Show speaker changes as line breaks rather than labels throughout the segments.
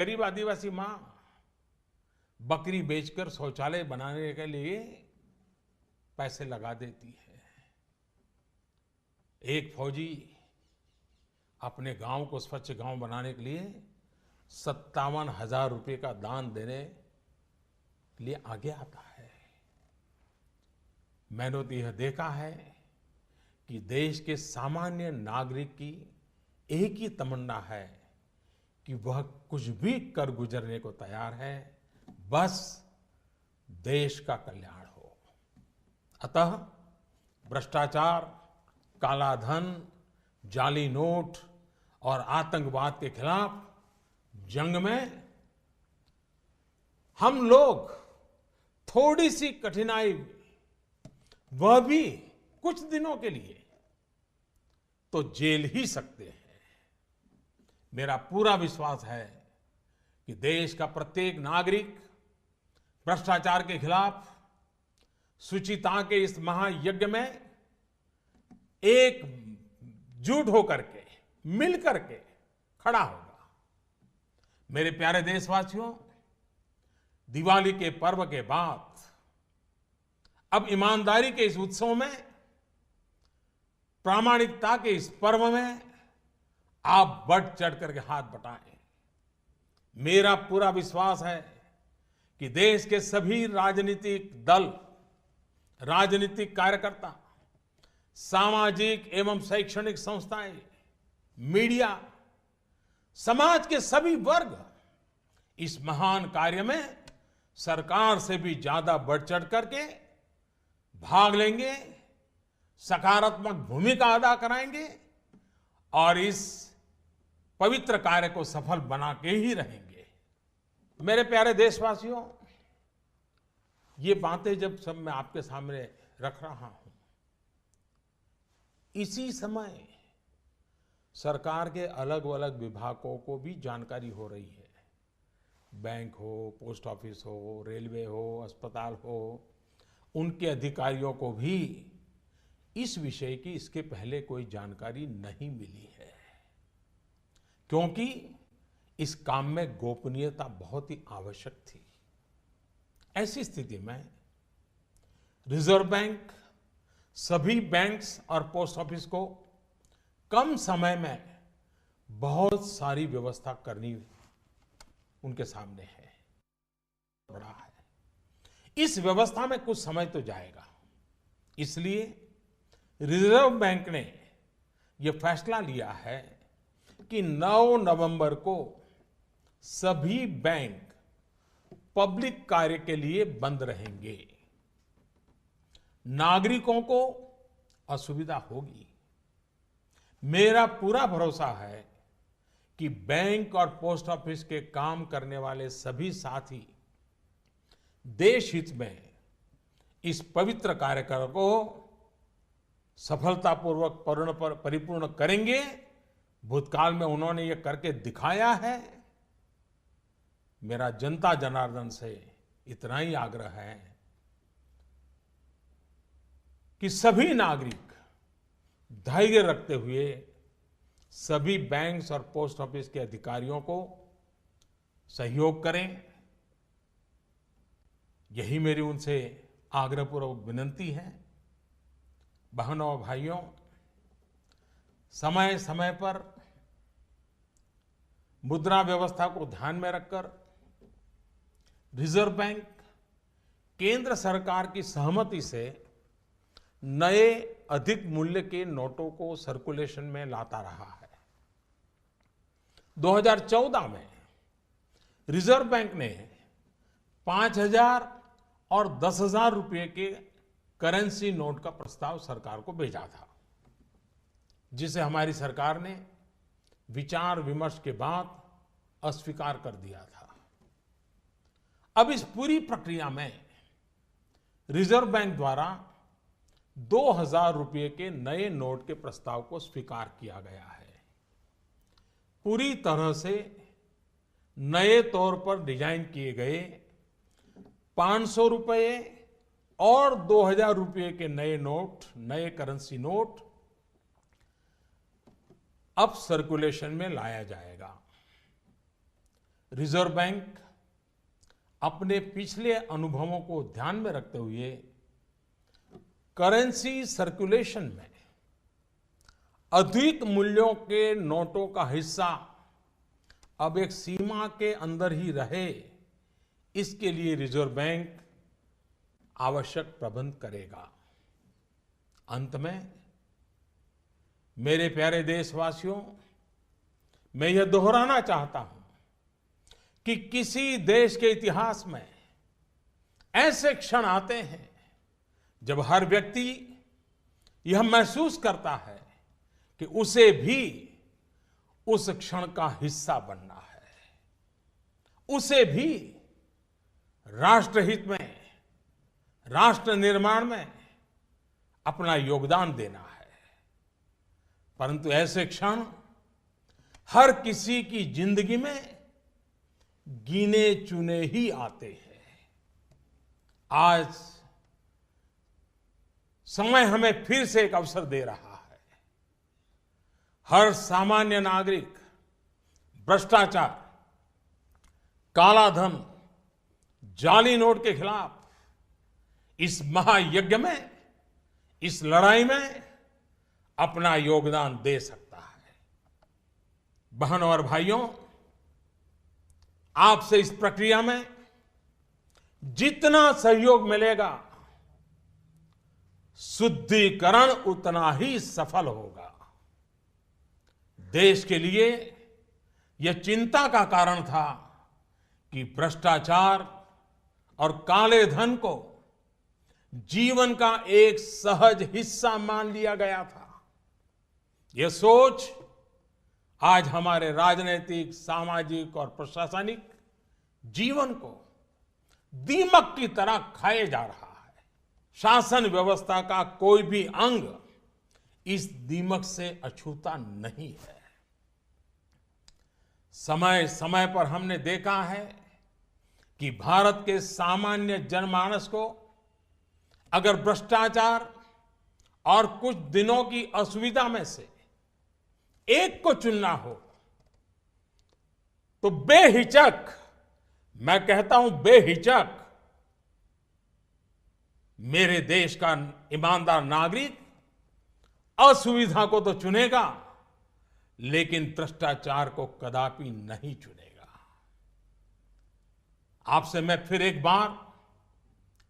गरीब आदिवासी मां बकरी बेचकर शौचालय बनाने के लिए पैसे लगा देती है। एक फौजी अपने गांव को स्वच्छ गांव बनाने के लिए 57,000 रुपए का दान देने के लिए आगे आता है। मैंने तो यह देखा है कि देश के सामान्य नागरिक की एक ही तमन्ना है कि वह कुछ भी कर गुजरने को तैयार है, बस देश का कल्याण हो। अतः भ्रष्टाचार, काला धन, जाली नोट और आतंकवाद के खिलाफ जंग में हम लोग थोड़ी सी कठिनाई, वह भी कुछ दिनों के लिए, तो झेल ही सकते हैं। मेरा पूरा विश्वास है कि देश का प्रत्येक नागरिक भ्रष्टाचार के खिलाफ शुचिता के इस महायज्ञ में एकजुट होकर के, मिल करके खड़ा होगा। मेरे प्यारे देशवासियों, दिवाली के पर्व के बाद अब ईमानदारी के इस उत्सव में, प्रामाणिकता के इस पर्व में आप बढ़ चढ़ करके हाथ बटाएं। मेरा पूरा विश्वास है कि देश के सभी राजनीतिक दल, राजनीतिक कार्यकर्ता, सामाजिक एवं शैक्षणिक संस्थाएं, मीडिया, समाज के सभी वर्ग इस महान कार्य में सरकार से भी ज्यादा बढ़ चढ़ करके भाग लेंगे, सकारात्मक भूमिका अदा कराएंगे और इस पवित्र कार्य को सफल बना के ही रहेंगे। मेरे प्यारे देशवासियों, ये बातें जब सब मैं आपके सामने रख रहा हूं, इसी समय सरकार के अलग अलग विभागों को भी जानकारी हो रही है। बैंक हो, पोस्ट ऑफिस हो, रेलवे हो, अस्पताल हो, उनके अधिकारियों को भी इस विषय की इसके पहले कोई जानकारी नहीं मिली है, क्योंकि इस काम में गोपनीयता बहुत ही आवश्यक थी। ऐसी स्थिति में रिजर्व बैंक सभी बैंक्स और पोस्ट ऑफिस को कम समय में बहुत सारी व्यवस्था करनी उनके सामने है, बड़ा है। इस व्यवस्था में कुछ समय तो जाएगा, इसलिए रिजर्व बैंक ने यह फैसला लिया है कि 9 नवंबर को सभी बैंक पब्लिक कार्य के लिए बंद रहेंगे। नागरिकों को असुविधा होगी। मेरा पूरा भरोसा है कि बैंक और पोस्ट ऑफिस के काम करने वाले सभी साथी देश हित में इस पवित्र कार्यक्रम को सफलतापूर्वक परिपूर्ण करेंगे। भूतकाल में उन्होंने ये करके दिखाया है। मेरा जनता जनार्दन से इतना ही आग्रह है कि सभी नागरिक धैर्य रखते हुए सभी बैंक्स और पोस्ट ऑफिस के अधिकारियों को सहयोग करें। यही मेरी उनसे आग्रहपूर्वक विनती है। बहनों और भाइयों, समय समय पर मुद्रा व्यवस्था को ध्यान में रखकर रिजर्व बैंक केंद्र सरकार की सहमति से नए अधिक मूल्य के नोटों को सर्कुलेशन में लाता रहा है। 2014 में रिजर्व बैंक ने 5,000 और 10,000 रुपए के करेंसी नोट का प्रस्ताव सरकार को भेजा था, जिसे हमारी सरकार ने विचार विमर्श के बाद अस्वीकार कर दिया था। अब इस पूरी प्रक्रिया में रिजर्व बैंक द्वारा 2,000 रुपए के नए नोट के प्रस्ताव को स्वीकार किया गया है। पूरी तरह से नए तौर पर डिजाइन किए गए 500 रुपए और 2,000 रुपए के नए नोट, नए करेंसी नोट अब सर्कुलेशन में लाया जाएगा। रिजर्व बैंक अपने पिछले अनुभवों को ध्यान में रखते हुए करेंसी सर्कुलेशन में अधिक मूल्यों के नोटों का हिस्सा अब एक सीमा के अंदर ही रहे, इसके लिए रिजर्व बैंक आवश्यक प्रबंध करेगा। अंत में मेरे प्यारे देशवासियों, मैं यह दोहराना चाहता हूं कि किसी देश के इतिहास में ऐसे क्षण आते हैं जब हर व्यक्ति यह महसूस करता है कि उसे भी उस क्षण का हिस्सा बनना है, उसे भी राष्ट्रहित में, राष्ट्र निर्माण में अपना योगदान देना है। परंतु ऐसे क्षण हर किसी की जिंदगी में गिने चुने ही आते हैं। आज समय हमें फिर से एक अवसर दे रहा है। हर सामान्य नागरिक भ्रष्टाचार, कालाधन, जाली नोट के खिलाफ इस महायज्ञ में, इस लड़ाई में अपना योगदान दे सकता है। बहनों और भाइयों, आपसे इस प्रक्रिया में जितना सहयोग मिलेगा, शुद्धिकरण उतना ही सफल होगा। देश के लिए यह चिंता का कारण था कि भ्रष्टाचार और काले धन को जीवन का एक सहज हिस्सा मान लिया गया था। यह सोच आज हमारे राजनीतिक, सामाजिक और प्रशासनिक जीवन को दीमक की तरह खाए जा रहा है। शासन व्यवस्था का कोई भी अंग इस दीमक से अछूता नहीं है। समय समय पर हमने देखा है कि भारत के सामान्य जनमानस को अगर भ्रष्टाचार और कुछ दिनों की असुविधा में से एक को चुनना हो तो बेहिचक, मैं कहता हूं बेहिचक, मेरे देश का ईमानदार नागरिक असुविधा को तो चुनेगा, लेकिन भ्रष्टाचार को कदापि नहीं चुनेगा। आपसे मैं फिर एक बार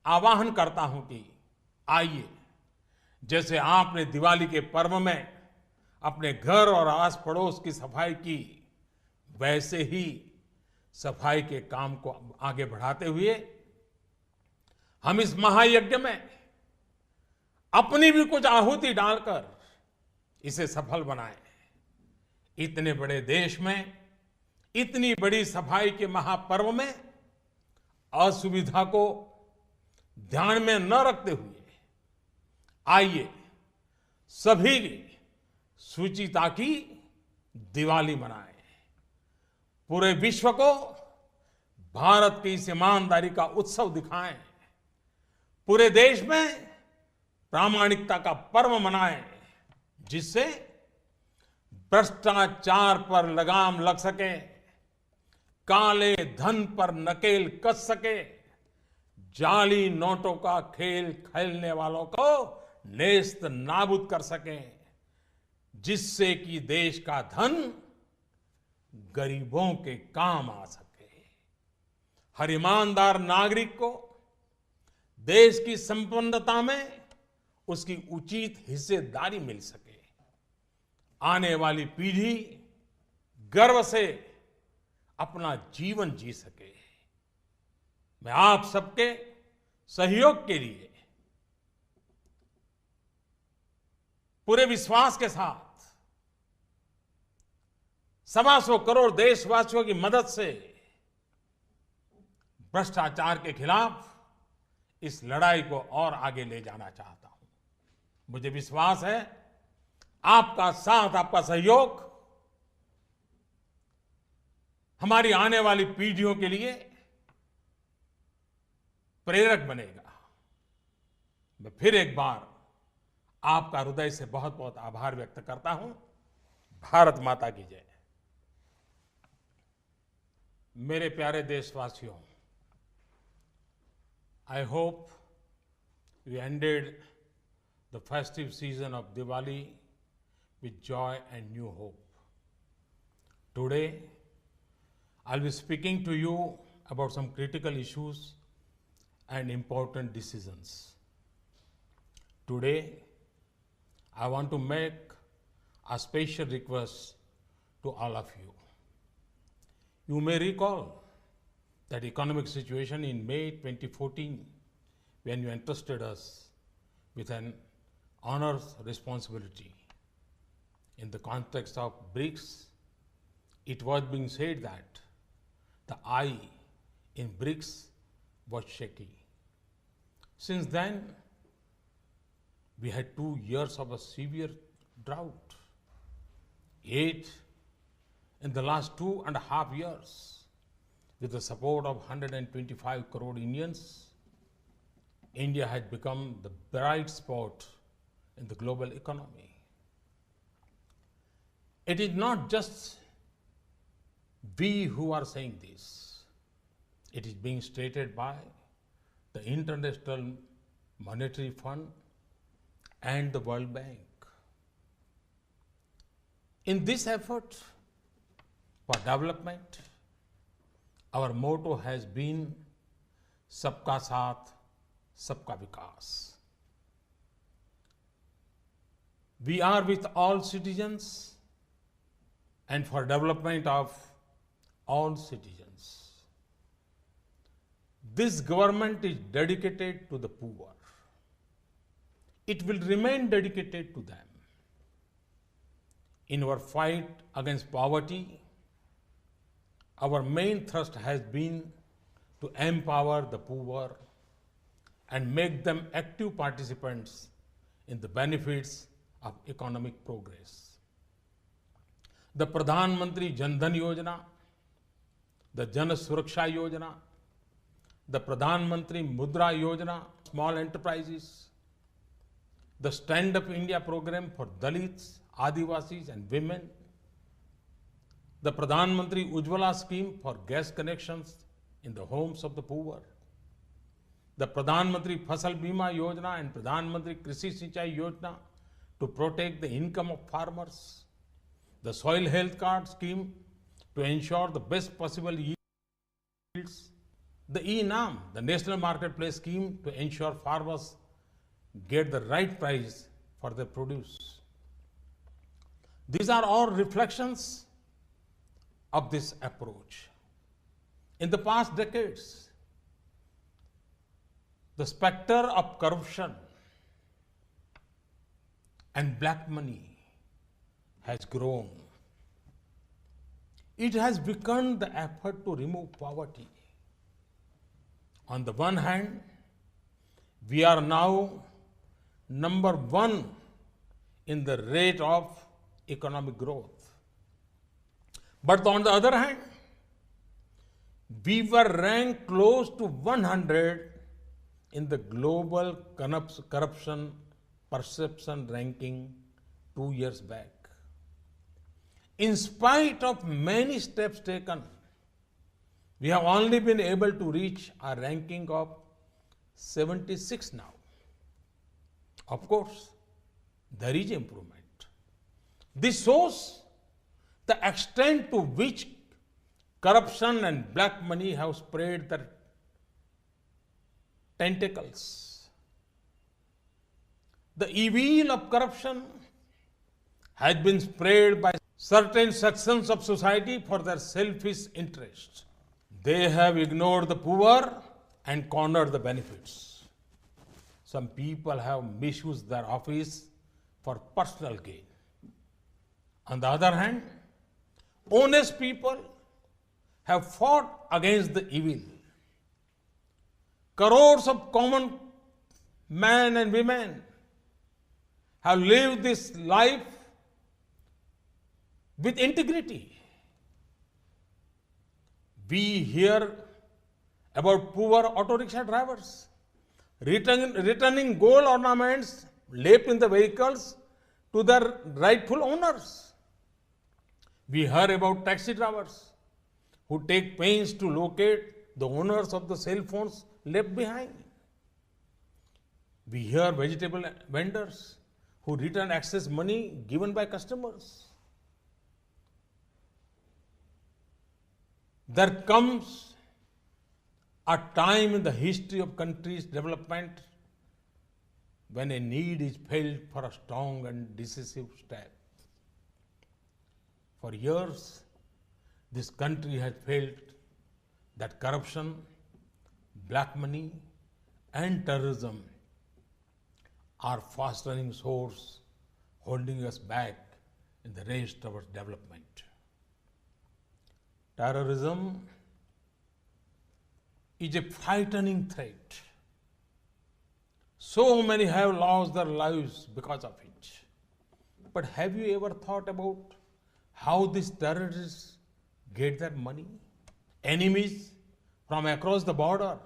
आह्वान करता हूं कि आइए, जैसे आपने दिवाली के पर्व में अपने घर और आस पड़ोस की सफाई की, वैसे ही सफाई के काम को आगे बढ़ाते हुए हम इस महायज्ञ में अपनी भी कुछ आहुति डालकर इसे सफल बनाएं। इतने बड़े देश में इतनी बड़ी सफाई के महापर्व में असुविधा को ध्यान में न रखते हुए आइए सभी शुचिता की दिवाली मनाएं। पूरे विश्व को भारत की इस ईमानदारी का उत्सव दिखाएं। पूरे देश में प्रामाणिकता का पर्व मनाएं, जिससे भ्रष्टाचार पर लगाम लग सके, काले धन पर नकेल कस सके, जाली नोटों का खेल खेलने वालों को नेस्त नाबूद कर सके, जिससे कि देश का धन गरीबों के काम आ सके। हर ईमानदार नागरिक को देश की संपन्नता में उसकी उचित हिस्सेदारी मिल सके। आने वाली पीढ़ी गर्व से अपना जीवन जी सके। मैं आप सबके सहयोग के लिए पूरे विश्वास के साथ 125 करोड़ देशवासियों की मदद से भ्रष्टाचार के खिलाफ इस लड़ाई को और आगे ले जाना चाहता हूं। मुझे विश्वास है आपका साथ, आपका सहयोग हमारी आने वाली पीढ़ियों के लिए प्रेरक बनेगा। मैं फिर एक बार आपका हृदय से बहुत बहुत आभार व्यक्त करता हूं। भारत माता की जय। मेरे प्यारे देशवासियों, I hope you ended the festive season of Diwali with joy and new hope. Today, I'll be speaking to you about some critical issues and important decisions. Today, I want to make a special request to all of you. You may recall that economic situation in May 2014 when you entrusted us with an onerous responsibility. In the context of BRICS, it was being said that the eye in BRICS was shaky. Since then, we had 2 years of a severe drought. Yet, in the last 2.5 years, with the support of 125 crore Indians, India has become the bright spot in the global economy. It is not just we who are saying this. It is being stated by the International Monetary Fund and the World Bank. In this effort for development, our motto has been Sabka Saath, Sabka Vikas. We are with all citizens and for development of all citizens. This government is dedicated to the poor. It will remain dedicated to them. In our fight against poverty, our main thrust has been to empower the poor and make them active participants in the benefits of economic progress. The Pradhan Mantri Jan Dhan Yojana, the Jan Suraksha Yojana, the Pradhan Mantri Mudra Yojana, small enterprises, the Stand Up India program for Dalits, Adivasis and women, the Pradhan Mantri Ujjwala scheme for gas connections in the homes of the poor, the Pradhan Mantri Fasal Bima Yojana and Pradhan Mantri Krishi Sinchai Yojana to protect the income of farmers, the Soil Health Card scheme to ensure the best possible yields, the E-NAM, the National Marketplace scheme to ensure farmers get the right price for their produce. These are all reflections of this approach. In the past decades, the specter of corruption and black money has grown. It has become the effort to remove poverty. On the one hand, we are now number 1 in the rate of economic growth. But on the other hand, we were ranked close to 100 in the global corruption perception ranking 2 years back. In spite of many steps taken, we have only been able to reach a ranking of 76 now. Of course, there is improvement. This shows the extent to which corruption and black money have spread their tentacles. The evil of corruption has been spread by certain sections of society for their selfish interests. They have ignored the poor and cornered the benefits. Some people have misused their office for personal gain. On the other hand, honest people have fought against the evil. Crores of common men and women have lived this life with integrity. We hear about poor auto rickshaw drivers returning gold ornaments left in the vehicles to their rightful owners. We hear about taxi drivers who take pains to locate the owners of the cell phones left behind. We hear vegetable vendors who return excess money given by customers. There comes a time in the history of country's development when a need is felt for a strong and decisive step. For years, this country has felt that corruption, black money, and terrorism are fast-running swords holding us back in the race towards development. Terrorism is a frightening threat. So many have lost their lives because of it. But have you ever thought about how these terrorists get their money? Enemies from across the border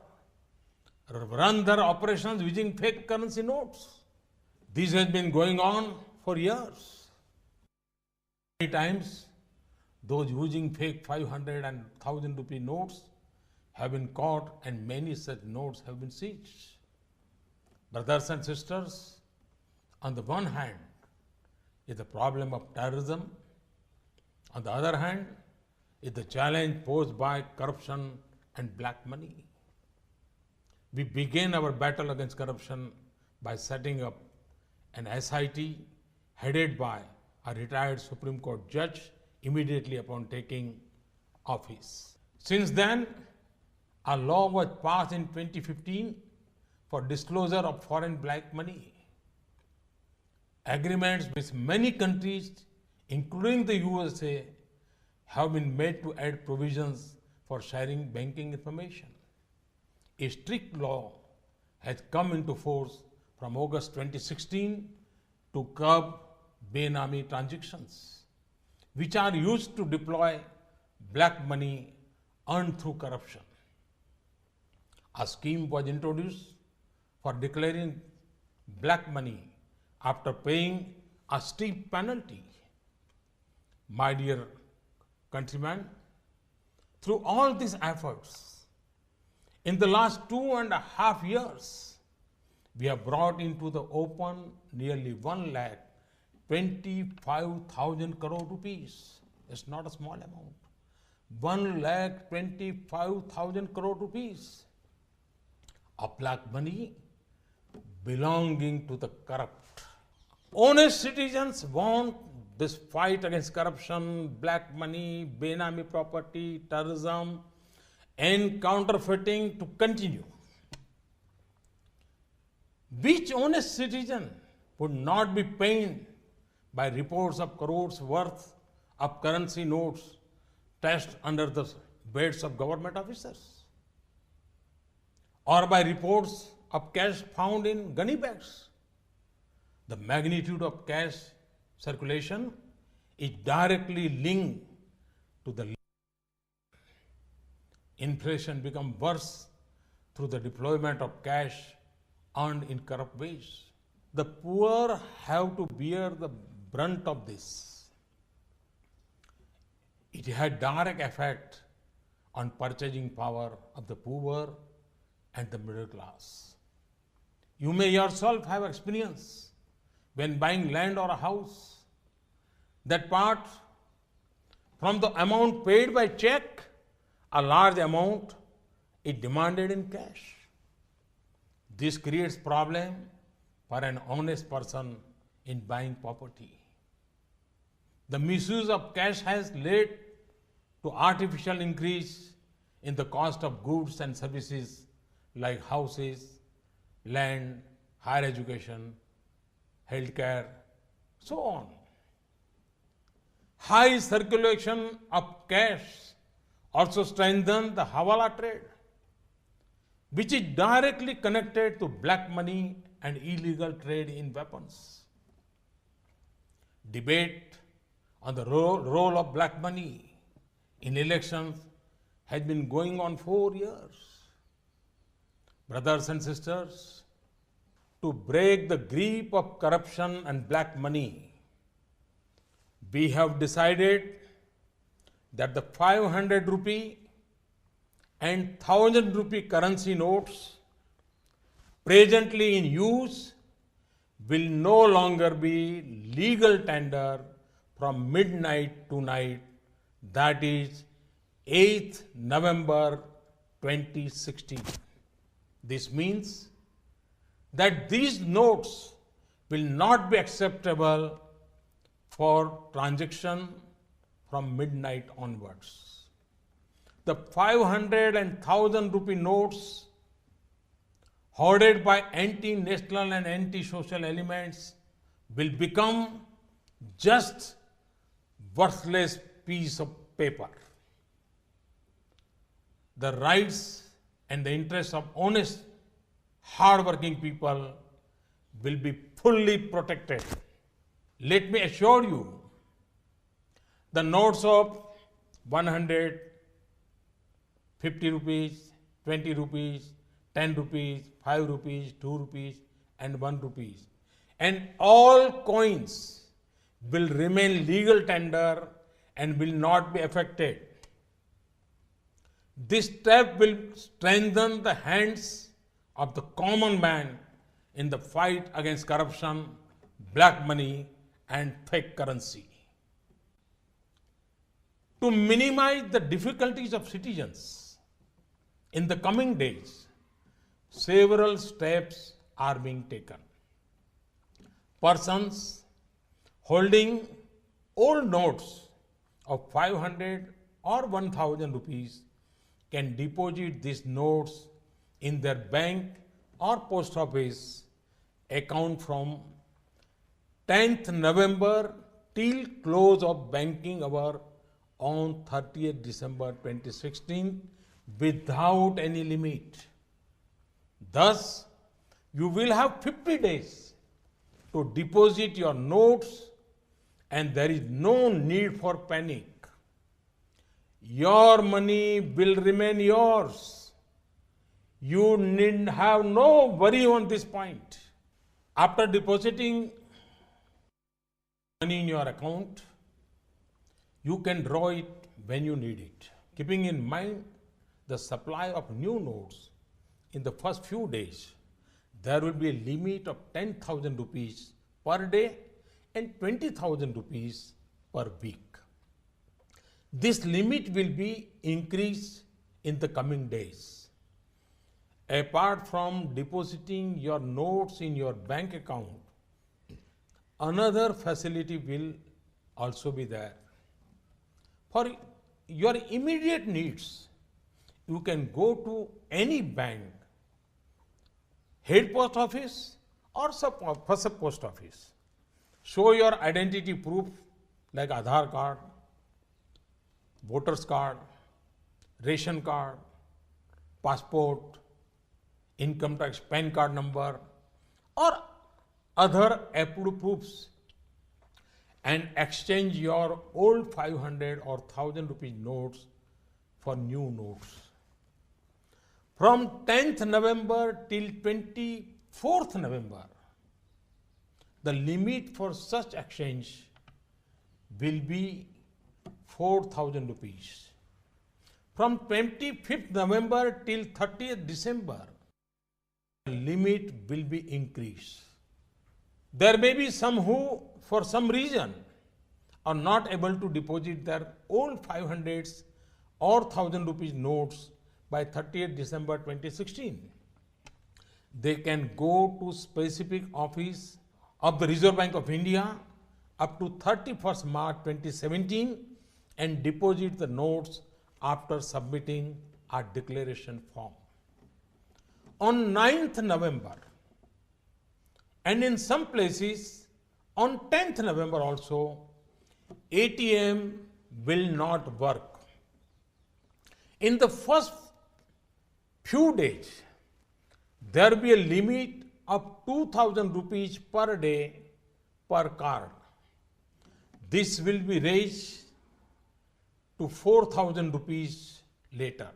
run their operations using fake currency notes. This has been going on for years. Many times, those using fake 500 and 1000 rupee notes have been caught and many such notes have been seized. Brothers and sisters, on the one hand is the problem of terrorism. On the other hand is the challenge posed by corruption and black money. We began our battle against corruption by setting up an SIT headed by a retired Supreme Court judge immediately upon taking office. Since then, a law was passed in 2015 for disclosure of foreign black money. Agreements with many countries, including the USA, have been made to add provisions for sharing banking information. A strict law has come into force from August 2016 to curb Benami transactions, which are used to deploy black money earned through corruption. A scheme was introduced for declaring black money after paying a steep penalty. My dear countrymen, through all these efforts, in the last 2.5 years, we have brought into the open nearly 1,25,000 crore rupees. It's not a small amount. 1,25,000 crore rupees of black money belonging to the corrupt. Honest citizens want this fight against corruption, black money, Benami property, terrorism, and counterfeiting to continue. Which honest citizen would not be pained by reports of crores worth of currency notes stashed under the beds of government officers? Or by reports of cash found in gunny bags? The magnitude of cash circulation is directly linked to the inflation become worse through the deployment of cash earned in corrupt ways. The poor have to bear the brunt of this. It had direct effect on purchasing power of the poor and the middle class. You may yourself have experience when buying land or a house, that part from the amount paid by check, a large amount is demanded in cash. This creates problem for an honest person in buying property. The misuse of cash has led to artificial increase in the cost of goods and services like houses, land, higher education, healthcare, so on. High circulation of cash also strengthens the Hawala trade, which is directly connected to black money and illegal trade in weapons. Debate on the role of black money in elections has been going on for years. Brothers and sisters, to break the grip of corruption and black money, we have decided that the 500 rupee and 1000 rupee currency notes presently in use will no longer be legal tender from midnight to night, that is 8th November 2016. This means that these notes will not be acceptable for transaction from midnight onwards. The 500 and 1000 rupee notes hoarded by anti-national and anti-social elements will become just worthless piece of paper. The rights and the interests of honest, hard-working people will be fully protected. Let me assure you, the notes of 100, 50 rupees, 20 rupees, 10 rupees, 5 rupees, 2 rupees, and 1 rupees, and all coins will remain legal tender and will not be affected. This step will strengthen the hands of the common man in the fight against corruption, black money, and fake currency. To minimize the difficulties of citizens, in the coming days, several steps are being taken. Persons holding old notes of 500 or 1000 rupees can deposit these notes in their bank or post office account from 10th November till close of banking hour on 30th December 2016 without any limit. Thus, you will have 50 days to deposit your notes and there is no need for panic. Your money will remain yours. You need have no worry on this point. After depositing money in your account, you can draw it when you need it. Keeping in mind the supply of new notes in the first few days, there will be a limit of 10,000 rupees per day and 20,000 rupees per week. This limit will be increased in the coming days. Apart from depositing your notes in your bank account, another facility will also be there. For your immediate needs, you can go to any bank, head post office or sub post office. Show your identity proof like Aadhaar card, voter's card, ration card, passport, income tax PAN card number or other approved proofs and exchange your old 500 or 1000 rupees notes for new notes. From 10th November till 24th November, the limit for such exchange will be 4,000 rupees. From 25th November till 30th December, the limit will be increased. There may be some who, for some reason, are not able to deposit their old 500s or 1000 rupees notes by 30th December 2016. They can go to specific office of the Reserve Bank of India up to 31st March 2017 and deposit the notes after submitting a declaration form. On 9th November and in some places on 10th November also, ATM will not work. In the first few days, there will be a limit of 2,000 rupees per day per card. This will be raised to 4,000 rupees later.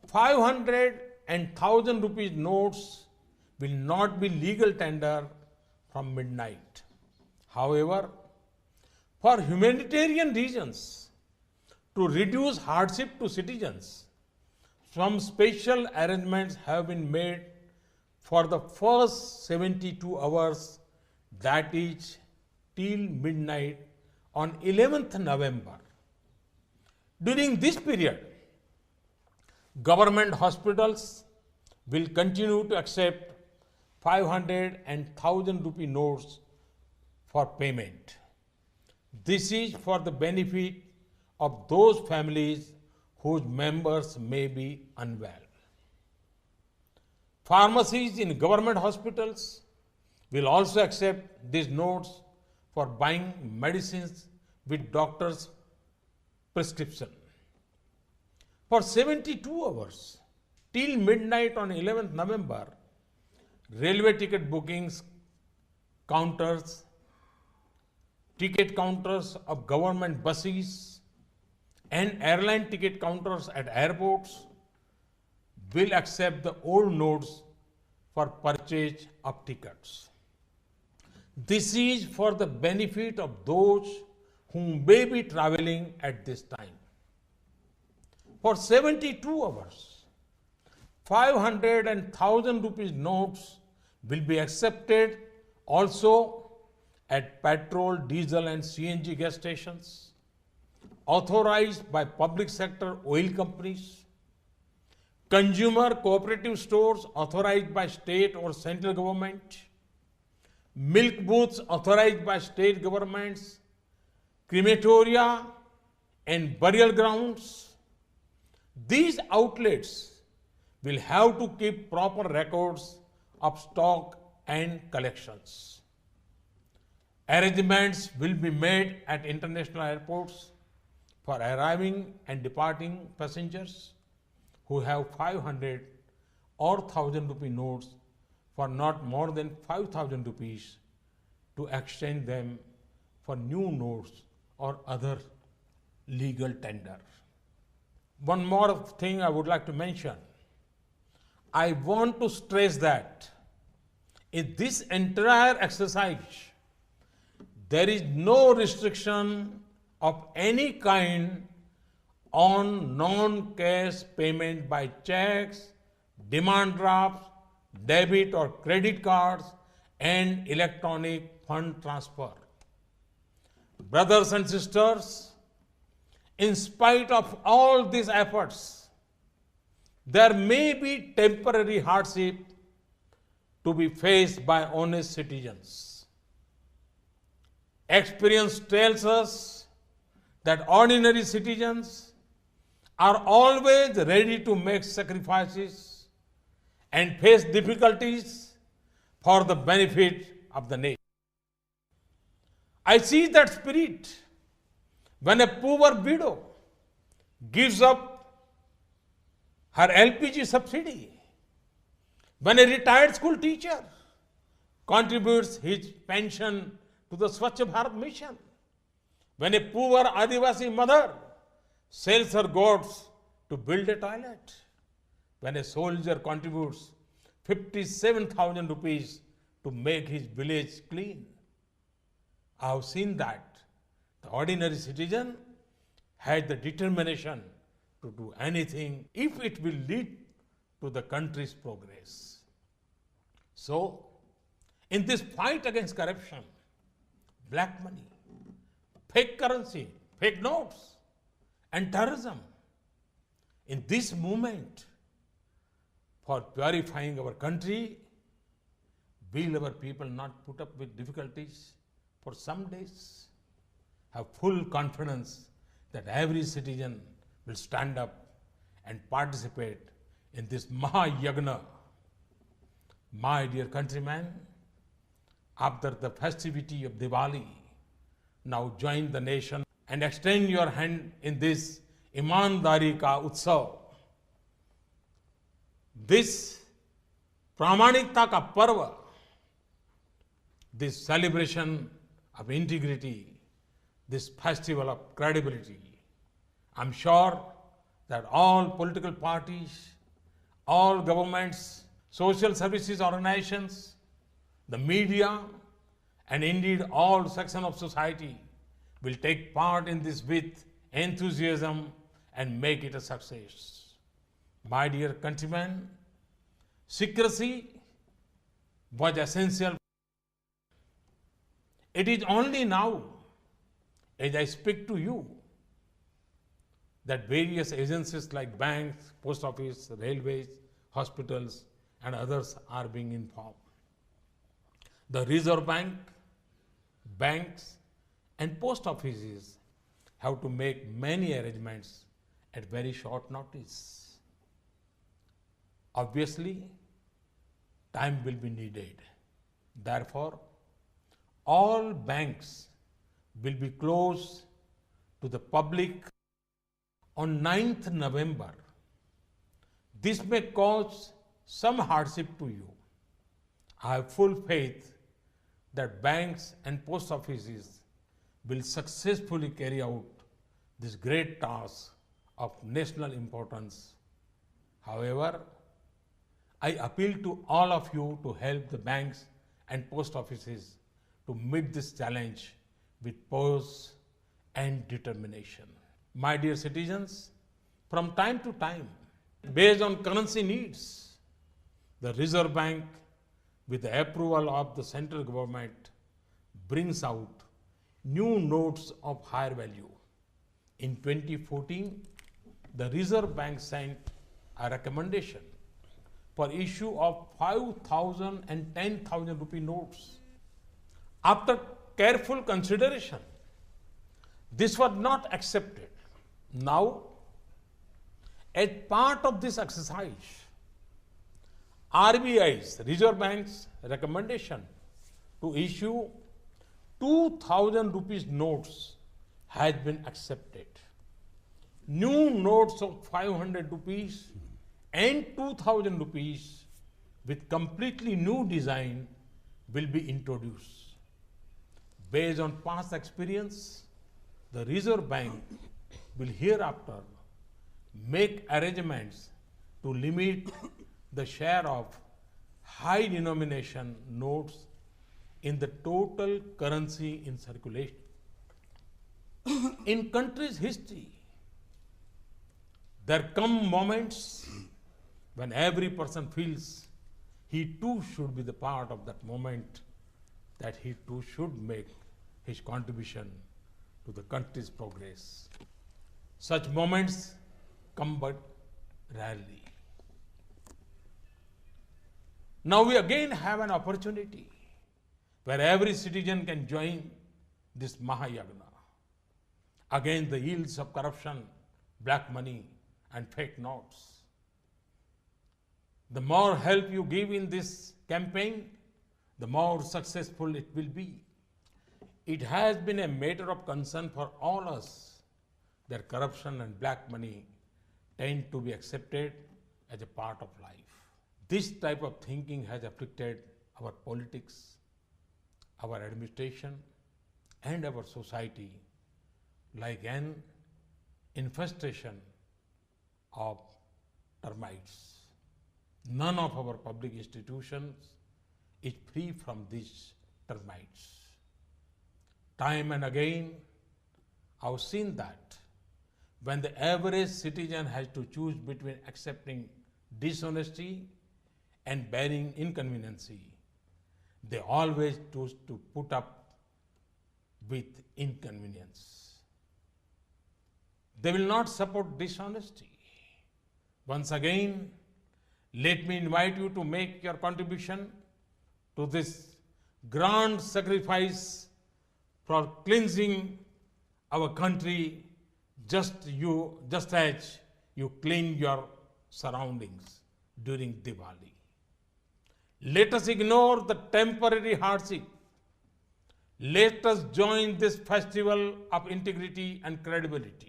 500 and 1,000 rupees notes will not be legal tender from midnight. However, for humanitarian reasons, to reduce hardship to citizens, Some special arrangements have been made for the first 72 hours, that is till midnight on 11th November. During this period, government hospitals will continue to accept 500 and 1000 rupee notes for payment. This is for the benefit of those families whose members may be unwell. Pharmacies in government hospitals will also accept these notes for buying medicines with doctor's prescription. For 72 hours, till midnight on 11th November, railway ticket bookings counters, ticket counters of government buses, and airline ticket counters at airports will accept the old notes for purchase of tickets. This is for the benefit of those who may be traveling at this time. For 72 hours, 500 and 1000 rupees notes will be accepted also at petrol, diesel and CNG gas stations, authorized by public sector oil companies, consumer cooperative stores authorized by state or central government, milk booths authorized by state governments, crematoria and burial grounds. These outlets will have to keep proper records of stock and collections. Arrangements will be made at international airports for arriving and departing passengers who have 500 or 1000 rupee notes for not more than 5000 rupees to exchange them for new notes or other legal tender. One more thing I would like to mention. I want to stress that in this entire exercise, there is no restriction of any kind on non-cash payment by checks, demand drafts, debit or credit cards, and electronic fund transfer. Brothers and sisters, in spite of all these efforts, there may be temporary hardship to be faced by honest citizens. Experience tells us that ordinary citizens are always ready to make sacrifices and face difficulties for the benefit of the nation. I see that spirit when a poor widow gives up her LPG subsidy, when a retired school teacher contributes his pension to the Swachh Bharat mission, when a poor Adivasi mother sells her goats to build a toilet, when a soldier contributes 57,000 rupees to make his village clean. I have seen that the ordinary citizen has the determination to do anything if it will lead to the country's progress. So, in this fight against corruption, black money, fake currency, fake notes, and terrorism, in this movement for purifying our country, will our people not put up with difficulties for some days? Have full confidence that every citizen will stand up and participate in this Mahayagna. My dear countrymen, after the festivity of Diwali, now join the nation and extend your hand in this Imandari ka Utsav. This Pramanikta ka Parva, this celebration of integrity, this festival of credibility. I'm sure that all political parties, all governments, social services organizations, the media, and indeed all sections of society will take part in this with enthusiasm and make it a success. My dear countrymen, secrecy was essential. It is only now, as I speak to you, that various agencies like banks, post office, railways, hospitals, and others are being informed. The Reserve Bank, banks, and post offices have to make many arrangements at very short notice. Obviously, time will be needed. Therefore, all banks will be closed to the public on 9th November. This may cause some hardship to you. I have full faith that banks and post offices will successfully carry out this great task of national importance. However, I appeal to all of you to help the banks and post offices to meet this challenge with poise and determination. My dear citizens, from time to time, based on currency needs, the Reserve Bank, with the approval of the central government, brings out new notes of higher value. In 2014, the Reserve Bank sent a recommendation for issue of 5,000 and 10,000 rupee notes. After careful consideration, this was not accepted. Now, as part of this exercise, RBI's, Reserve Bank's recommendation to issue 2,000 rupees notes has been accepted. New notes of 500 rupees and 2,000 rupees with completely new design will be introduced. Based on past experience, the Reserve Bank will hereafter make arrangements to limit the share of high denomination notes in the total currency in circulation. In country's history, there come moments when every person feels he too should be the part of that moment, that he too should make his contribution to the country's progress. Such moments come but rarely. Now we again have an opportunity where every citizen can join this Mahayagna against the ills of corruption, black money, and fake notes. The more help you give in this campaign, the more successful it will be. It has been a matter of concern for all us that corruption and black money tend to be accepted as a part of life. This type of thinking has afflicted our politics, our administration, and our society like an infestation of termites. None of our public institutions is free from these termites. Time and again, I've seen that when the average citizen has to choose between accepting dishonesty and bearing inconvenience, they always choose to put up with inconvenience. They will not support dishonesty. Once again, let me invite you to make your contribution to this grand sacrifice for cleansing our country, just as you clean your surroundings during Diwali. Let us ignore the temporary hardship. Let us join this festival of integrity and credibility.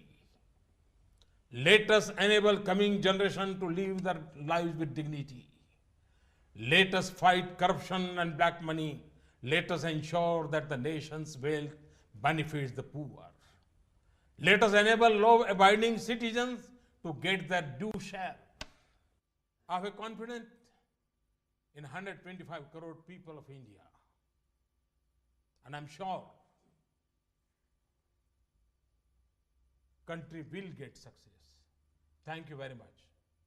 Let us enable coming generation to live their lives with dignity. Let us fight corruption and black money. Let us ensure that the nation's wealth benefits the poor. Let us enable law-abiding citizens to get their due share. I have confidence in 125 crore people of India. And I'm sure country will get success. Thank you very much.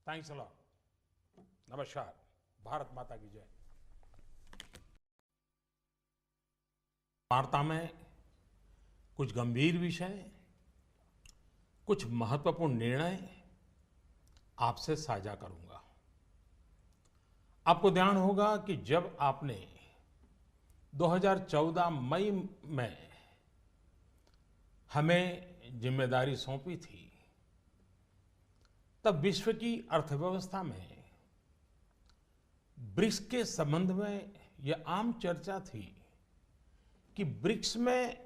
Thanks a lot. नमस्कार। भारत माता की जय। वार्ता में कुछ गंभीर विषय, कुछ महत्वपूर्ण निर्णय आपसे साझा करूंगा। आपको ध्यान होगा कि जब आपने 2014 मई में हमें जिम्मेदारी सौंपी थी, तब विश्व की अर्थव्यवस्था में ब्रिक्स के संबंध में यह आम चर्चा थी कि ब्रिक्स में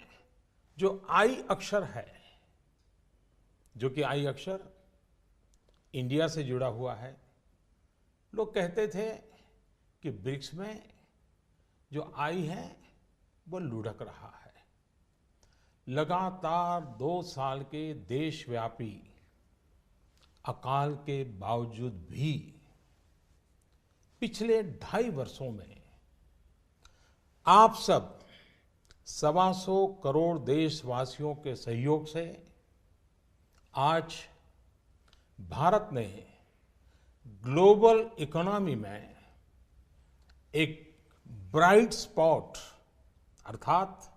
जो आई अक्षर है, जो कि आई अक्षर इंडिया से जुड़ा हुआ है, लोग कहते थे कि ब्रिक्स में जो आई है वो लुढ़क रहा है। लगातार 2 साल के देशव्यापी अकाल के बावजूद भी पिछले 2.5 वर्षों में आप सब 125 करोड़ देशवासियों के सहयोग से आज भारत ने ग्लोबल इकोनॉमी में एक ब्राइट स्पॉट अर्थात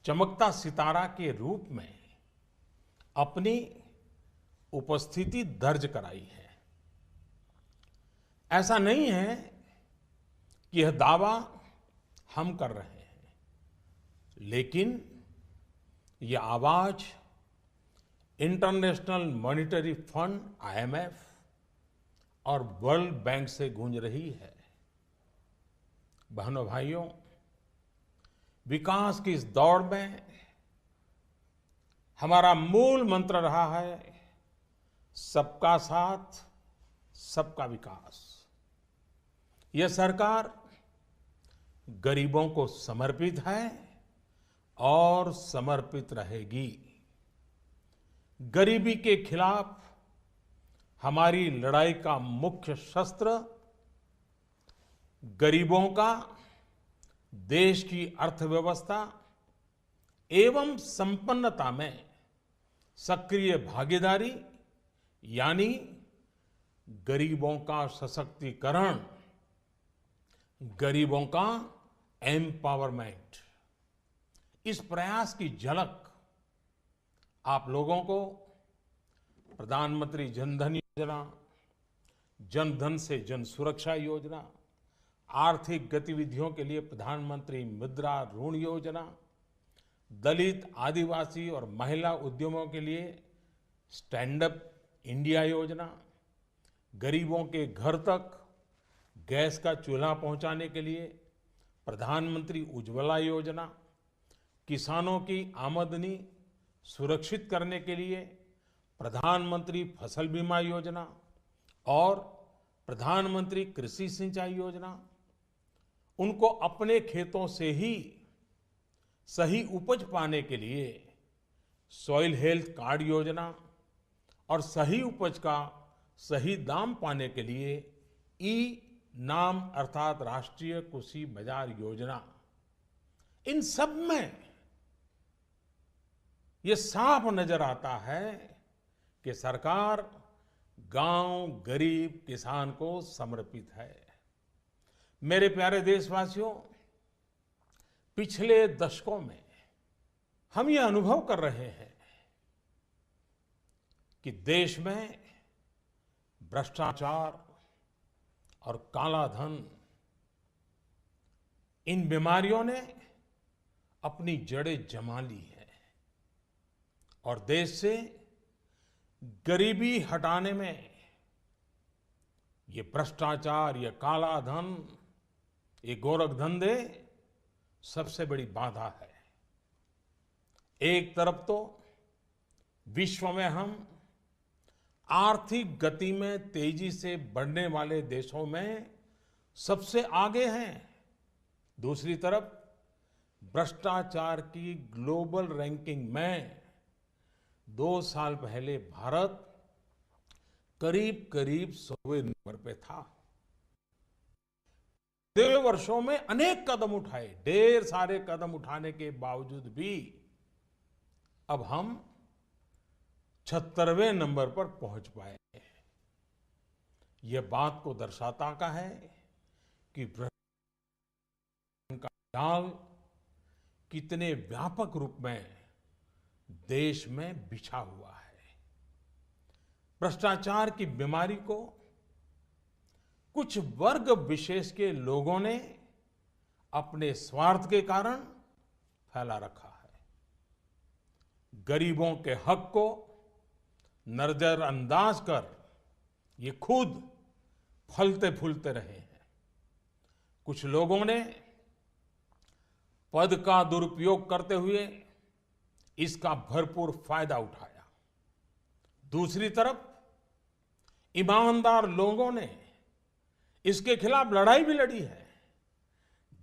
चमकता सितारा के रूप में अपनी उपस्थिति दर्ज कराई है। ऐसा नहीं है कि यह दावा हम कर रहे हैं, लेकिन यह आवाज इंटरनेशनल मॉनिटरी फंड IMF और वर्ल्ड बैंक से गूंज रही है। बहनों भाइयों, विकास की इस दौड़ में हमारा मूल मंत्र रहा है सबका साथ, सबका विकास। यह सरकार गरीबों को समर्पित है और समर्पित रहेगी। गरीबी के खिलाफ हमारी लड़ाई का मुख्य शस्त्र गरीबों का देश की अर्थव्यवस्था एवं संपन्नता में सक्रिय भागीदारी यानी गरीबों का सशक्तिकरण, गरीबों का एम्पावरमेंट। इस प्रयास की झलक आप लोगों को प्रधानमंत्री जन धन योजना, जन धन से जन सुरक्षा योजना, आर्थिक गतिविधियों के लिए प्रधानमंत्री मुद्रा ऋण योजना, दलित, आदिवासी और महिला उद्यमों के लिए स्टैंड अप इंडिया योजना, गरीबों के घर तक गैस का चूल्हा पहुंचाने के लिए प्रधानमंत्री उज्ज्वला योजना, किसानों की आमदनी सुरक्षित करने के लिए प्रधानमंत्री फसल बीमा योजना और प्रधानमंत्री कृषि सिंचाई योजना, उनको अपने खेतों से ही सही उपज पाने के लिए सॉइल हेल्थ कार्ड योजना और सही उपज का सही दाम पाने के लिए नाम अर्थात राष्ट्रीय कृषि बाजार योजना। इन सब में ये साफ नजर आता है कि सरकार गांव, गरीब, किसान को समर्पित है। मेरे प्यारे देशवासियों, पिछले दशकों में हम ये अनुभव कर रहे हैं कि देश में भ्रष्टाचार और काला धन, इन बीमारियों ने अपनी जड़ें जमा ली है और देश से गरीबी हटाने में ये भ्रष्टाचार, ये काला धन, ये गोरख धंधे सबसे बड़ी बाधा है। एक तरफ तो विश्व में हम आर्थिक गति में तेजी से बढ़ने वाले देशों में सबसे आगे हैं, दूसरी तरफ भ्रष्टाचार की ग्लोबल रैंकिंग में 2 साल पहले भारत करीब करीब 100वें नंबर पे था। 2 वर्षों में अनेक कदम उठाए, ढेर सारे कदम उठाने के बावजूद भी अब हम 76वें नंबर पर पहुंच पाए। ये बात को दर्शाता का है कि भ्रष्टाचार का जाल कितने व्यापक रूप में देश में बिछा हुआ है। भ्रष्टाचार की बीमारी को कुछ वर्ग विशेष के लोगों ने अपने स्वार्थ के कारण फैला रखा है। गरीबों के हक को नजरअंदाज कर ये खुद फलते फूलते रहे हैं। कुछ लोगों ने पद का दुरुपयोग करते हुए इसका भरपूर फायदा उठाया। दूसरी तरफ ईमानदार लोगों ने इसके खिलाफ लड़ाई भी लड़ी है।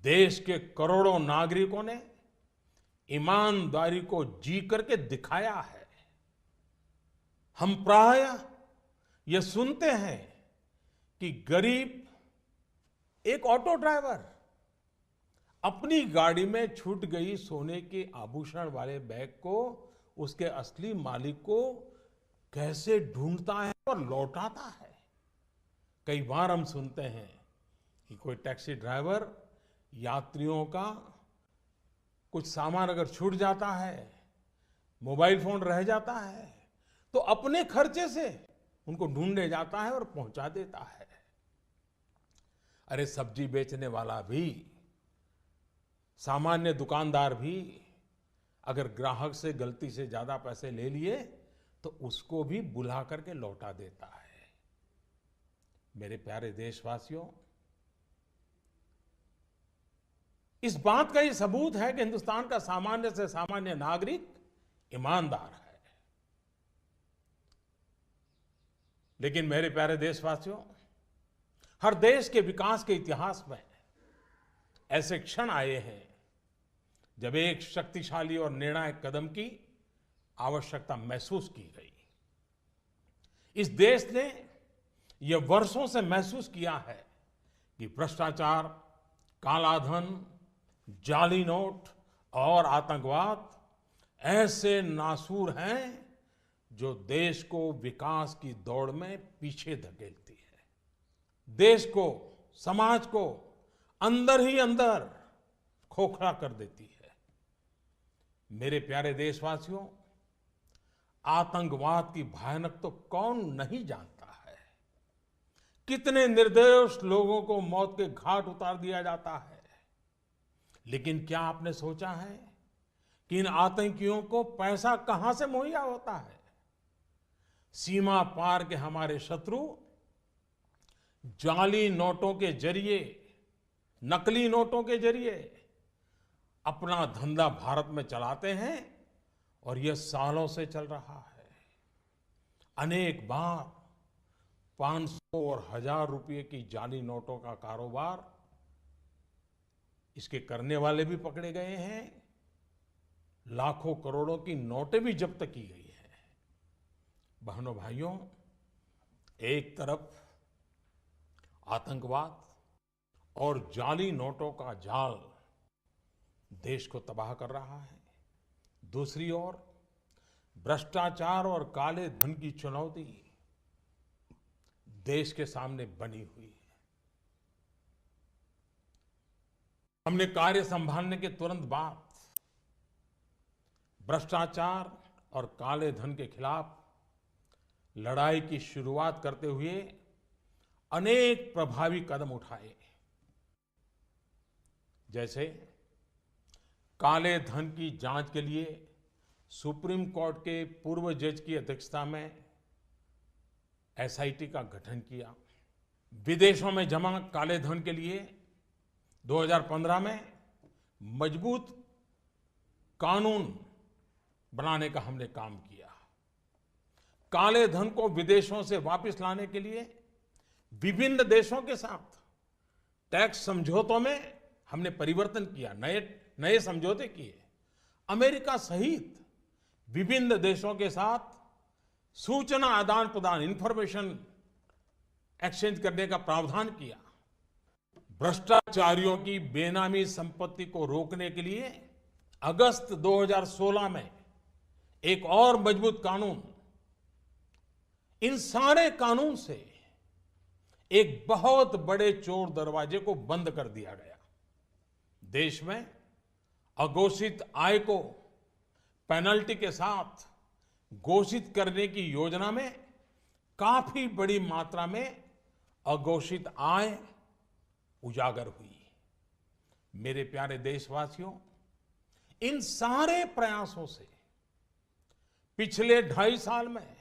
देश के करोड़ों नागरिकों ने ईमानदारी को जी करके दिखाया है। हम प्रायः यह सुनते हैं कि गरीब एक ऑटो ड्राइवर अपनी गाड़ी में छूट गई सोने के आभूषण वाले बैग को उसके असली मालिक को कैसे ढूंढता है और लौटाता है। कई बार हम सुनते हैं कि कोई टैक्सी ड्राइवर यात्रियों का कुछ सामान अगर छूट जाता है, मोबाइल फोन रह जाता है, तो अपने खर्चे से उनको ढूंढने जाता है और पहुंचा देता है। अरे सब्जी बेचने वाला भी, सामान्य दुकानदार भी अगर ग्राहक से गलती से ज्यादा पैसे ले लिए तो उसको भी बुला करके लौटा देता है। मेरे प्यारे देशवासियों, इस बात का ये सबूत है कि हिंदुस्तान का सामान्य से सामान्य नागरिक ईमानदार है। लेकिन मेरे प्यारे देशवासियों, हर देश के विकास के इतिहास में ऐसे क्षण आए हैं जब एक शक्तिशाली और निर्णायक कदम की आवश्यकता महसूस की गई। इस देश ने यह वर्षों से महसूस किया है कि भ्रष्टाचार, कालाधन, जाली नोट और आतंकवाद ऐसे नासूर हैं जो देश को विकास की दौड़ में पीछे धकेलती है। देश को, समाज को अंदर ही अंदर खोखला कर देती है। मेरे प्यारे देशवासियों, आतंकवाद की भयानक तो कौन नहीं जानता है। कितने निर्दोष लोगों को मौत के घाट उतार दिया जाता है। लेकिन क्या आपने सोचा है कि इन आतंकियों को पैसा कहां से मुहैया होता है? सीमा पार के हमारे शत्रु जाली नोटों के जरिए, नकली नोटों के जरिए अपना धंधा भारत में चलाते हैं और यह सालों से चल रहा है। अनेक बार 500 और 1000 रुपये की जाली नोटों का कारोबार इसके करने वाले भी पकड़े गए हैं। लाखों करोड़ों की नोटें भी जब्त की गई हैं। बहनों भाइयों, एक तरफ आतंकवाद और जाली नोटों का जाल देश को तबाह कर रहा है, दूसरी ओर भ्रष्टाचार और काले धन की चुनौती देश के सामने बनी हुई है। हमने कार्य संभालने के तुरंत बाद भ्रष्टाचार और काले धन के खिलाफ लड़ाई की शुरुआत करते हुए अनेक प्रभावी कदम उठाए। जैसे काले धन की जांच के लिए सुप्रीम कोर्ट के पूर्व जज की अध्यक्षता में एसआईटी का गठन किया। विदेशों में जमा काले धन के लिए 2015 में मजबूत कानून बनाने का हमने काम किया। काले धन को विदेशों से वापस लाने के लिए विभिन्न देशों के साथ टैक्स समझौतों में हमने परिवर्तन किया, नए समझौते किए। अमेरिका सहित विभिन्न देशों के साथ सूचना आदान प्रदान, इंफॉर्मेशन एक्सचेंज करने का प्रावधान किया। भ्रष्टाचारियों की बेनामी संपत्ति को रोकने के लिए अगस्त 2016 में एक और मजबूत कानून। इन सारे कानून से एक बहुत बड़े चोर दरवाजे को बंद कर दिया गया। देश में अघोषित आय को पेनल्टी के साथ घोषित करने की योजना में काफी बड़ी मात्रा में अघोषित आय उजागर हुई। मेरे प्यारे देशवासियों, इन सारे प्रयासों से पिछले 2.5 साल में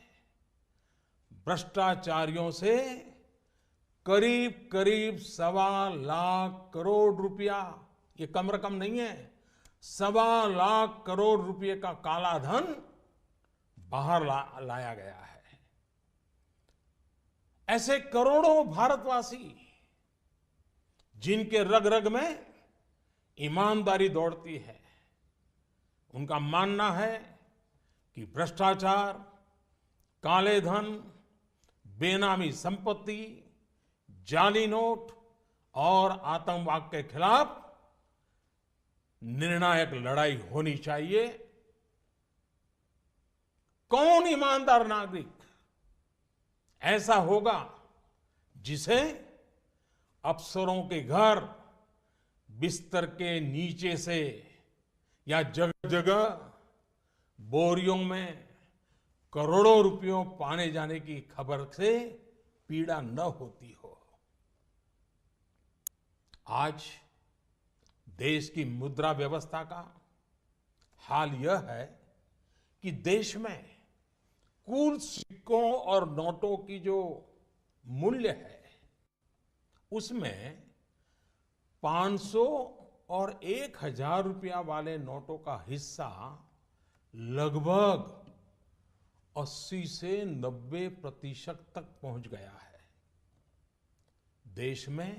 भ्रष्टाचारियों से करीब करीब 1.25 लाख करोड़ रुपया, ये कम रकम नहीं है, 1.25 लाख करोड़ रुपए का काला धन बाहर लाया गया है। ऐसे करोड़ों भारतवासी जिनके रग रग में ईमानदारी दौड़ती है, उनका मानना है कि भ्रष्टाचार, काले धन, बेनामी संपत्ति, जाली नोट और आतंकवाद के खिलाफ निर्णायक लड़ाई होनी चाहिए। कौन ईमानदार नागरिक ऐसा होगा जिसे अफसरों के घर बिस्तर के नीचे से या जगह जगह बोरियों में करोड़ों रुपयों पाने जाने की खबर से पीड़ा न होती हो। आज देश की मुद्रा व्यवस्था का हाल यह है कि देश में कुल सिक्कों और नोटों की जो मूल्य है, उसमें 500 और 1000 रुपया वाले नोटों का हिस्सा लगभग 80 से 90% तक पहुंच गया है। देश में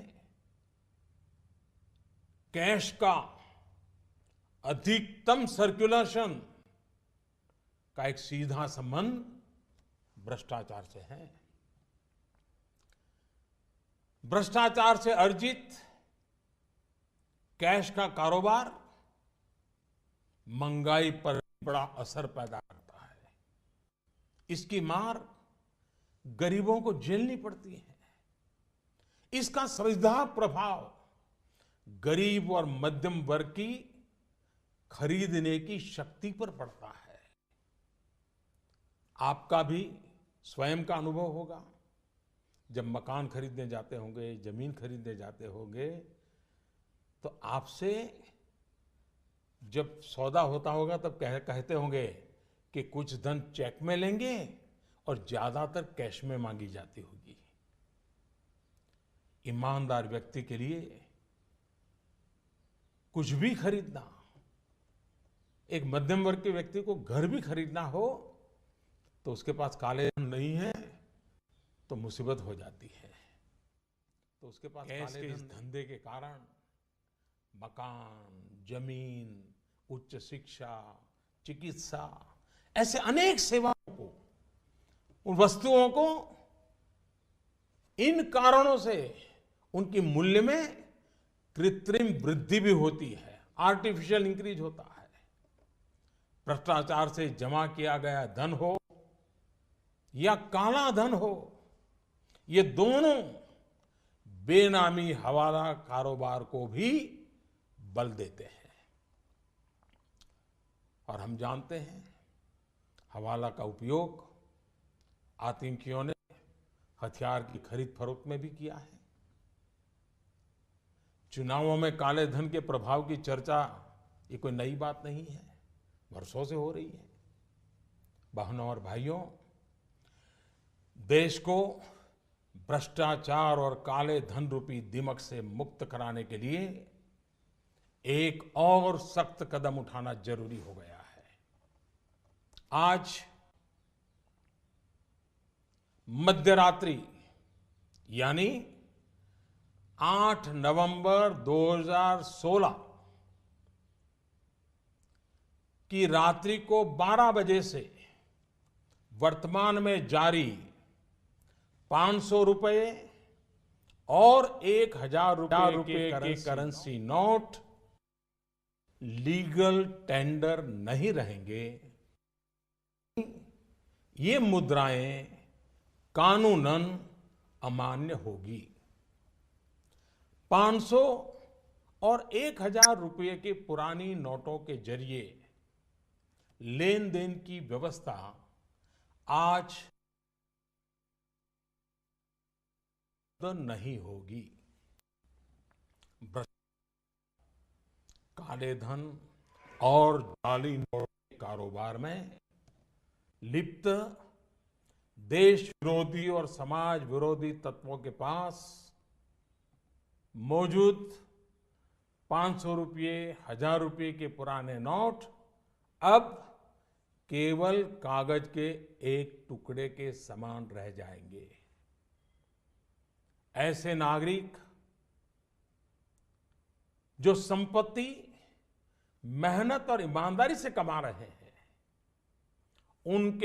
कैश का अधिकतम सर्कुलेशन का एक सीधा संबंध भ्रष्टाचार से है। भ्रष्टाचार से अर्जित कैश का कारोबार महंगाई पर बड़ा असर पैदा करता है। इसकी मार गरीबों को झेलनी पड़ती है। इसका सीधा प्रभाव गरीब और मध्यम वर्ग की खरीदने की शक्ति पर पड़ता है। आपका भी स्वयं का अनुभव होगा। जब मकान खरीदने जाते होंगे, जमीन खरीदने जाते होंगे, तो आपसे जब सौदा होता होगा तब कहते होंगे कि कुछ धन चेक में लेंगे और ज्यादातर कैश में मांगी जाती होगी। ईमानदार व्यक्ति के लिए कुछ भी खरीदना, एक मध्यम वर्ग के व्यक्ति को घर भी खरीदना हो तो उसके पास काले धन नहीं है तो मुसीबत हो जाती है। तो उसके पास कैश के इस धंधे के कारण मकान, जमीन, उच्च शिक्षा, चिकित्सा, ऐसे अनेक सेवाओं को, उन वस्तुओं को इन कारणों से उनकी मूल्य में कृत्रिम वृद्धि भी होती है, आर्टिफिशियल इंक्रीज होता है। भ्रष्टाचार से जमा किया गया धन हो या काला धन हो, ये दोनों बेनामी हवाला कारोबार को भी बल देते हैं। और हम जानते हैं हवाला का उपयोग आतंकियों ने हथियार की खरीद फरोख्त में भी किया है। चुनावों में काले धन के प्रभाव की चर्चा ये कोई नई बात नहीं है, वर्षों से हो रही है। बहनों और भाइयों, देश को भ्रष्टाचार और काले धन रूपी दिमक से मुक्त कराने के लिए एक और सख्त कदम उठाना जरूरी हो गया है। आज मध्यरात्रि यानी 8 नवंबर 2016 की रात्रि को 12 बजे से वर्तमान में जारी 500 रुपए और 1000 रुपए के करेंसी नोट लीगल टेंडर नहीं रहेंगे। ये मुद्राएं कानूनन अमान्य होगी। 500 और 1000 रुपये के पुरानी नोटों के जरिए लेन देन की व्यवस्था आज नहीं होगी। काले धन और जाली नोट के कारोबार में लिप्त देश विरोधी और समाज विरोधी तत्वों के पास मौजूद 500 रुपये, 1000 रुपये के पुराने नोट अब केवल कागज के एक टुकड़े के समान रह जाएंगे। ऐसे नागरिक जो संपत्ति मेहनत और ईमानदारी से कमा रहे हैं, उनके